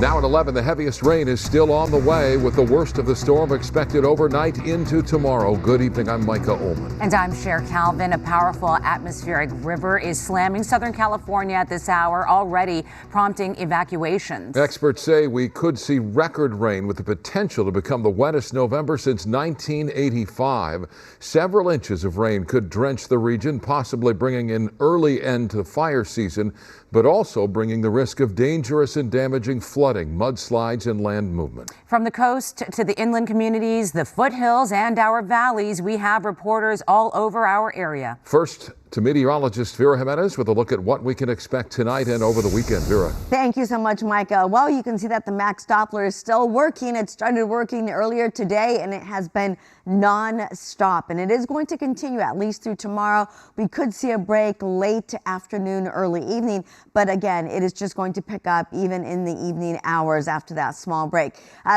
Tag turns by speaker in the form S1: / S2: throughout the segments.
S1: Now at 11, the heaviest rain is still on the way, with the worst of the storm expected overnight into tomorrow. Good evening, I'm Micah Ullman.
S2: And I'm Cher Calvin. A powerful atmospheric river is slamming Southern California at this hour, already prompting evacuations.
S1: Experts say we could see record rain with the potential to become the wettest November since 1985. Several inches of rain could drench the region, possibly bringing an early end to the fire season, but also bringing the risk of dangerous and damaging flooding, mudslides, and land movement.
S2: From the coast to the inland communities, the foothills, and our valleys, we have reporters all over our area.
S1: First to meteorologist Vera Jimenez with a look at what we can expect tonight and over the weekend. Vera.
S3: Thank you so much, Micah. Well, you can see that the Max Doppler is still working. It started working earlier today, and it has been non-stop, and it is going to continue at least through tomorrow. We could see a break late afternoon, early evening, but again, it is just going to pick up even in the evening hours after that small break.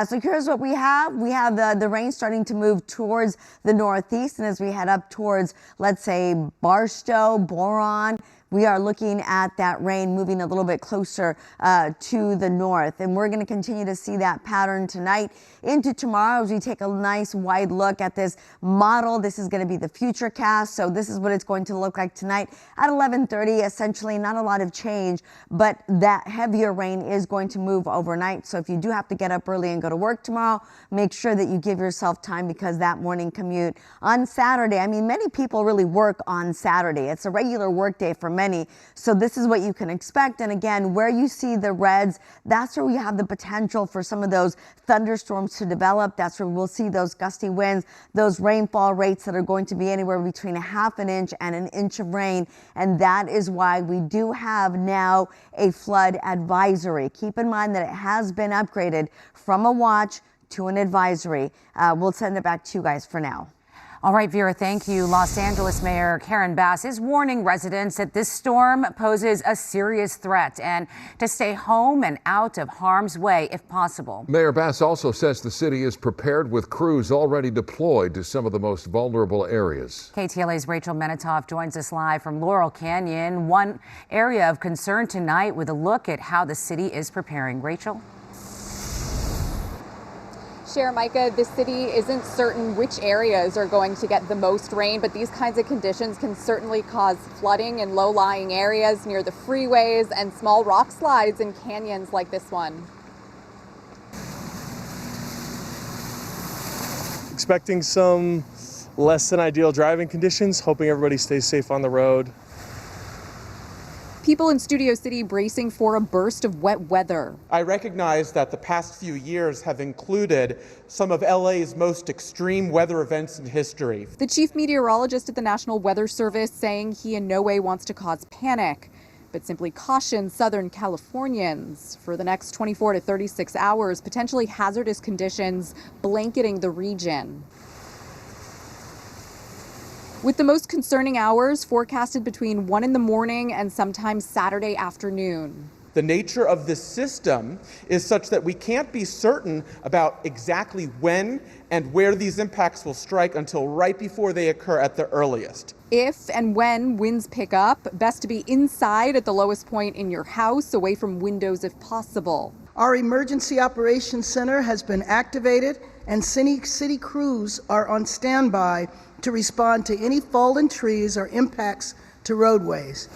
S3: So here's what we have. We have the rain starting to move towards the northeast, and as we head up towards, let's say, Barstow, Boron, we are looking at that rain moving a little bit closer to the north, and we're going to continue to see that pattern tonight into tomorrow as we take a nice wide look at this model. This is going to be the Futurecast, so this is what it's going to look like tonight at 11:30. Essentially, not a lot of change, but that heavier rain is going to move overnight. So if you do have to get up early and go to work tomorrow, make sure that you give yourself time, because that morning commute on Saturday, I mean, many people really work on Saturday. It's a regular work day for many. So this is what you can expect. And again, where you see the reds, that's where we have the potential for some of those thunderstorms to develop. That's where we'll see those gusty winds, those rainfall rates that are going to be anywhere between a half an inch and an inch of rain. And that is why we do have now a flood advisory. Keep in mind that it has been upgraded from a watch to an advisory. We'll send it back to you guys for now.
S2: All right, Vera, thank you. Los Angeles Mayor Karen Bass is warning residents that this storm poses a serious threat and to stay home and out of harm's way if possible.
S1: Mayor Bass also says the city is prepared with crews already deployed to some of the most vulnerable areas.
S2: KTLA's Rachel Menitoff joins us live from Laurel Canyon, one area of concern tonight, with a look at how the city is preparing. Rachel?
S4: Cher, Micah, the city isn't certain which areas are going to get the most rain, but these kinds of conditions can certainly cause flooding in low-lying areas near the freeways and small rock slides in canyons like this one.
S5: Expecting some less than ideal driving conditions, hoping everybody stays safe on the road.
S4: People in Studio City bracing for a burst of wet weather.
S6: I recognize that the past few years have included some of LA's most extreme weather events in history.
S4: The chief meteorologist at the National Weather Service saying he in no way wants to cause panic, but simply caution Southern Californians for the next 24 to 36 hours, potentially hazardous conditions blanketing the region, with the most concerning hours forecasted between 1 in the morning and sometimes Saturday afternoon.
S6: The nature of this system is such that we can't be certain about exactly when and where these impacts will strike until right before they occur at the earliest.
S4: If and when winds pick up, best to be inside at the lowest point in your house, away from windows if possible.
S7: Our Emergency Operations Center has been activated, and city crews are on standby to respond to any fallen trees or impacts to roadways.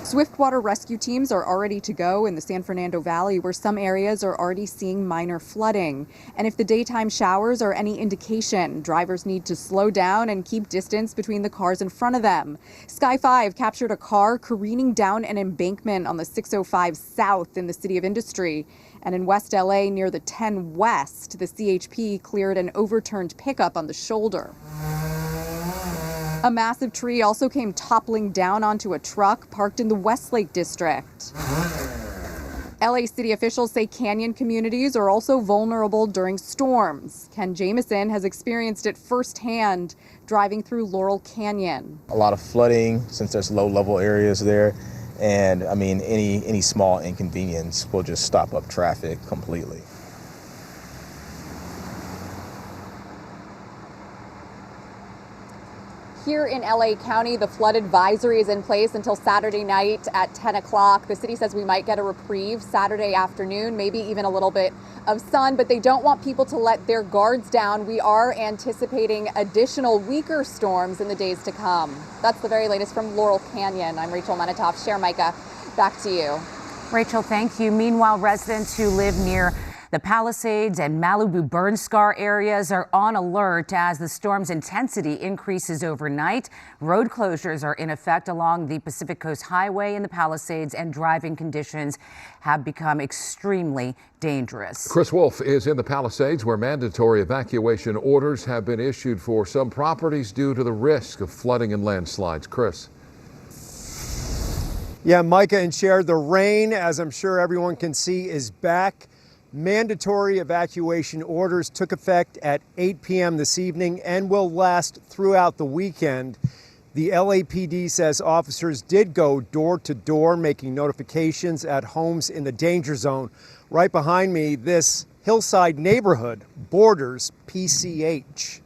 S4: Swiftwater rescue teams are already to go in the San Fernando Valley, where some areas are already seeing minor flooding. And if the daytime showers are any indication, drivers need to slow down and keep distance between the cars in front of them. Sky 5 captured a car careening down an embankment on the 605 South in the City of Industry. And in West LA near the 10 West, the CHP cleared an overturned pickup on the shoulder. A massive tree also came toppling down onto a truck parked in the Westlake district. LA city officials say canyon communities are also vulnerable during storms. Ken Jameson has experienced it firsthand driving through Laurel Canyon.
S8: A lot of flooding since there's low-level areas there. And I mean, any small inconvenience will just stop up traffic completely.
S4: Here in LA County, the flood advisory is in place until Saturday night at 10 o'clock. The city says we might get a reprieve Saturday afternoon, maybe even a little bit of sun, but they don't want people to let their guards down. We are anticipating additional weaker storms in the days to come. That's the very latest from Laurel Canyon. I'm Rachel Menitoff. Cher, Micah, back to you.
S2: Rachel, thank you. Meanwhile, residents who live near the Palisades and Malibu burn scar areas are on alert as the storm's intensity increases overnight. Road closures are in effect along the Pacific Coast Highway in the Palisades, and driving conditions have become extremely dangerous.
S1: Chris Wolf is in the Palisades, where mandatory evacuation orders have been issued for some properties due to the risk of flooding and landslides. Chris.
S9: Yeah, Micah and Cher, the rain, as I'm sure everyone can see, is back. Mandatory evacuation orders took effect at 8 p.m. this evening and will last throughout the weekend. The LAPD says officers did go door to door making notifications at homes in the danger zone. Right behind me, this hillside neighborhood borders PCH.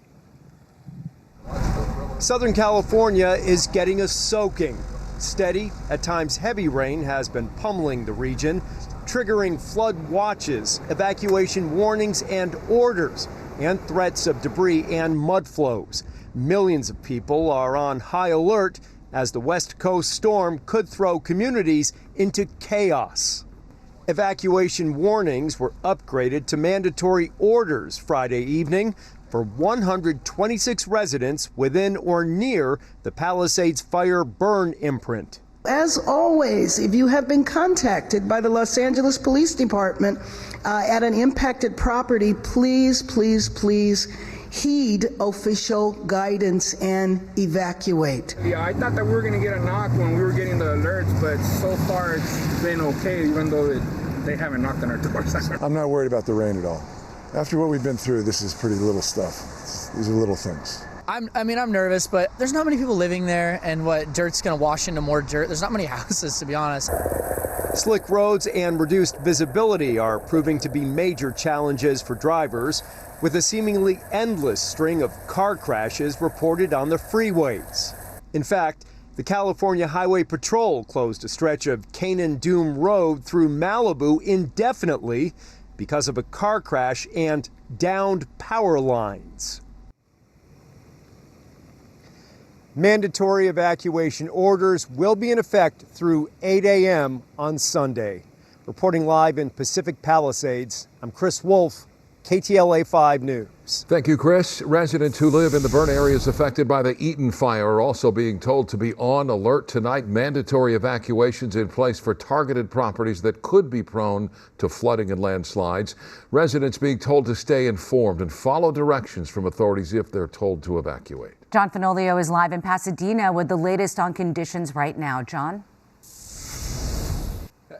S9: Southern California is getting a soaking. Steady, at times heavy rain has been pummeling the region, triggering flood watches, evacuation warnings and orders, and threats of debris and mud flows. Millions of people are on high alert as the West Coast storm could throw communities into chaos. Evacuation warnings were upgraded to mandatory orders Friday evening for 126 residents within or near the Palisades fire burn imprint.
S7: As always, if you have been contacted by the Los Angeles Police Department at an impacted property, please, please, please heed official guidance and evacuate.
S10: Yeah, I thought that we were going to get a knock when we were getting the alerts, but so far it's been okay, even though they haven't knocked on our doors.
S11: I'm not worried about the rain at all. After what we've been through, this is pretty little stuff. These are little things.
S12: I'm nervous, but there's not many people living there, and dirt's gonna wash into more dirt. There's not many houses, to be honest.
S9: Slick roads and reduced visibility are proving to be major challenges for drivers, with a seemingly endless string of car crashes reported on the freeways. In fact, the California Highway Patrol closed a stretch of Canaan Doom Road through Malibu indefinitely because of a car crash and downed power lines. Mandatory evacuation orders will be in effect through 8 a.m. on Sunday. Reporting live in Pacific Palisades, I'm Chris Wolf, KTLA 5 News.
S1: Thank you, Chris. Residents who live in the burn areas affected by the Eaton fire are also being told to be on alert tonight. Mandatory evacuations in place for targeted properties that could be prone to flooding and landslides. Residents being told to stay informed and follow directions from authorities if they're told to evacuate.
S2: John Fenolio is live in Pasadena with the latest on conditions right now. John?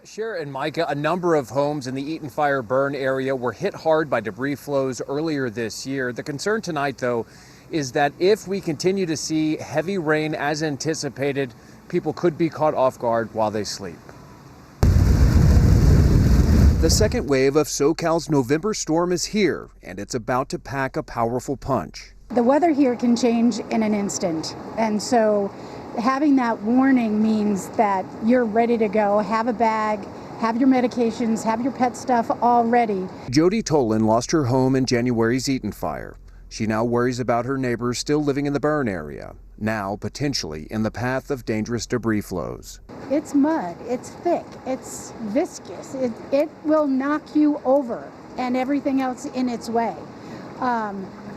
S13: Cher and Micah, a number of homes in the Eaton fire burn area were hit hard by debris flows earlier this year. The concern tonight, though, is that if we continue to see heavy rain as anticipated, people could be caught off guard while they sleep. The second wave of SoCal's November storm is here, and it's about to pack a powerful punch.
S14: The weather here can change in an instant, and so having that warning means that you're ready to go. Have a bag, have your medications, have your pet stuff all ready.
S13: Jody Tolan lost her home in January's Eaton fire. She now worries about her neighbors still living in the burn area, now potentially in the path of dangerous debris flows.
S14: It's mud, it's thick, it's viscous, it will knock you over and everything else in its way.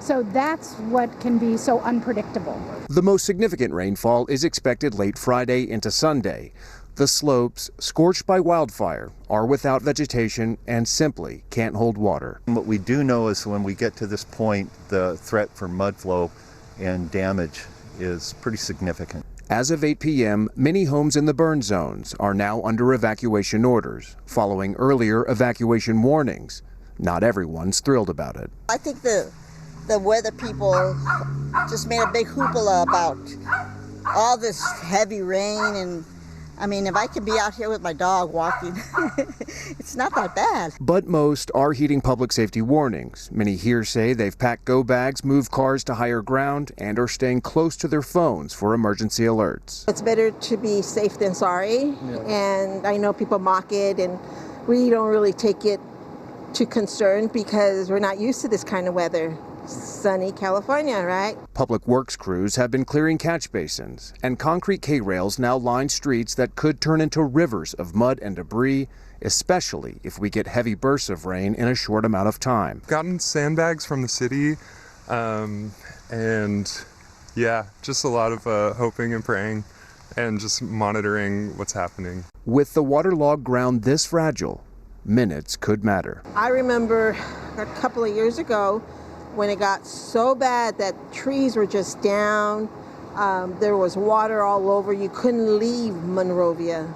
S14: So that's what can be so unpredictable.
S13: The most significant rainfall is expected late Friday into Sunday. The slopes, scorched by wildfire, are without vegetation and simply can't hold water.
S15: What we do know is when we get to this point, the threat for mud flow and damage is pretty significant.
S13: As of 8 p.m., many homes in the burn zones are now under evacuation orders, following earlier evacuation warnings. Not everyone's thrilled about it.
S16: I think the weather people just made a big hoopla about all this heavy rain, and I mean, if I could be out here with my dog walking, it's not that bad.
S13: But most are heeding public safety warnings. Many here say they've packed go bags, moved cars to higher ground, and are staying close to their phones for emergency alerts.
S17: It's better to be safe than sorry, and I know people mock it, and we don't really take it to concern because we're not used to this kind of weather. Sunny California, right?
S13: Public works crews have been clearing catch basins, and concrete K-rails now line streets that could turn into rivers of mud and debris, especially if we get heavy bursts of rain in a short amount of time.
S18: Gotten sandbags from the city, and yeah, just a lot of hoping and praying and just monitoring what's happening.
S13: With the waterlogged ground this fragile, minutes could matter.
S17: I remember a couple of years ago when it got so bad that trees were just down, there was water all over, you couldn't leave Monrovia.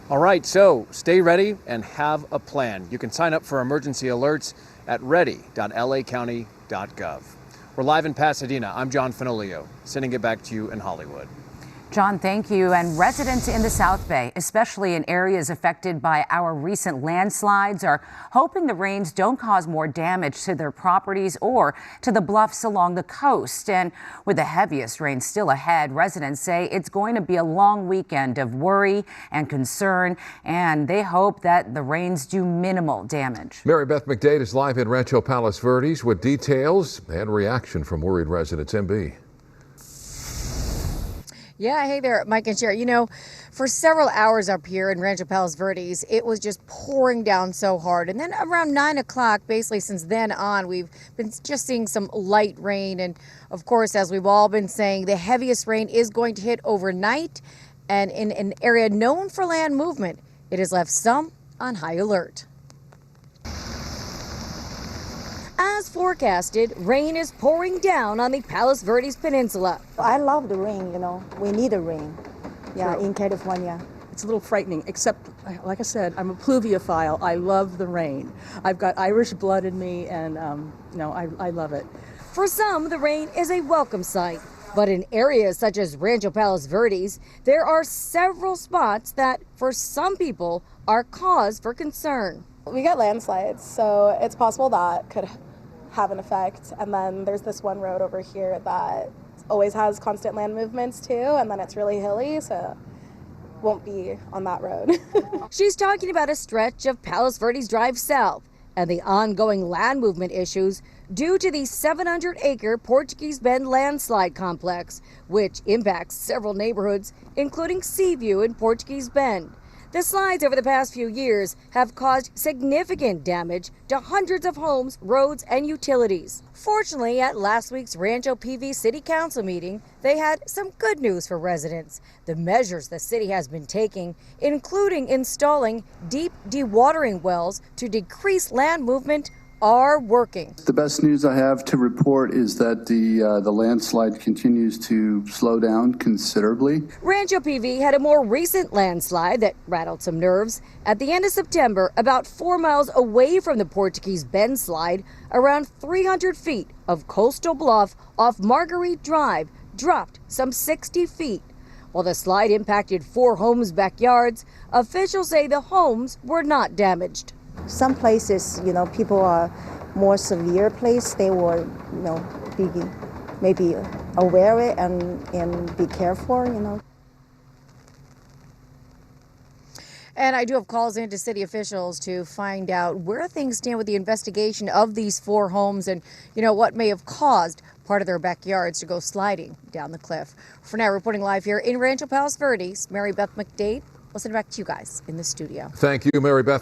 S13: All right, so stay ready and have a plan. You can sign up for emergency alerts at ready.lacounty.gov. We're live in Pasadena. I'm John Fenolio, sending it back to you in Hollywood.
S2: John, thank you. And residents in the South Bay, especially in areas affected by our recent landslides, are hoping the rains don't cause more damage to their properties or to the bluffs along the coast. And with the heaviest rain still ahead, residents say it's going to be a long weekend of worry and concern, and they hope that the rains do minimal damage.
S1: Mary Beth McDade is live in Rancho Palos Verdes with details and reaction from worried residents. MB.
S19: Yeah, hey there, Mike and Sherry. You know, for several hours up here in Rancho Palos Verdes, it was just pouring down so hard. And then around 9 o'clock, basically since then on, we've been just seeing some light rain. And of course, as we've all been saying, the heaviest rain is going to hit overnight. And in an area known for land movement, it has left some on high alert. As forecasted, rain is pouring down on the Palos Verdes Peninsula.
S20: I love the rain, you know. We need the rain. Yeah, in California.
S21: It's a little frightening, except, like I said, I'm a pluviophile. I love the rain. I've got Irish blood in me, and, no, I love it.
S19: For some, the rain is a welcome sight. But in areas such as Rancho Palos Verdes, there are several spots that, for some people, are cause for concern.
S22: We get landslides, so it's possible that could have an effect. And then there's this one road over here that always has constant land movements too, and then it's really hilly, so won't be on that road.
S19: She's talking about a stretch of Palos Verdes Drive South and the ongoing land movement issues due to the 700-acre Portuguese Bend landslide complex, which impacts several neighborhoods, including Seaview and Portuguese Bend. The slides over the past few years have caused significant damage to hundreds of homes, roads, and utilities. Fortunately, at last week's Rancho PV City Council meeting, they had some good news for residents. The measures the city has been taking, including installing deep dewatering wells to decrease land movement, are working.
S23: The best news I have to report is that the landslide continues to slow down considerably.
S19: Rancho PV had a more recent landslide that rattled some nerves. At the end of September, about 4 miles away from the Portuguese Bend slide, around 300 feet of coastal bluff off Marguerite Drive dropped some 60 feet. While the slide impacted 4 homes' backyards, officials say the homes were not damaged.
S20: Some places, you know, people are more severe place. They will, you know, be maybe aware of it and be careful, you know.
S19: And I do have calls into city officials to find out where things stand with the investigation of these 4 homes and, you know, what may have caused part of their backyards to go sliding down the cliff. For now, reporting live here in Rancho Palos Verdes, Mary Beth McDade. We'll send it back to you guys in the studio.
S1: Thank you, Mary Beth.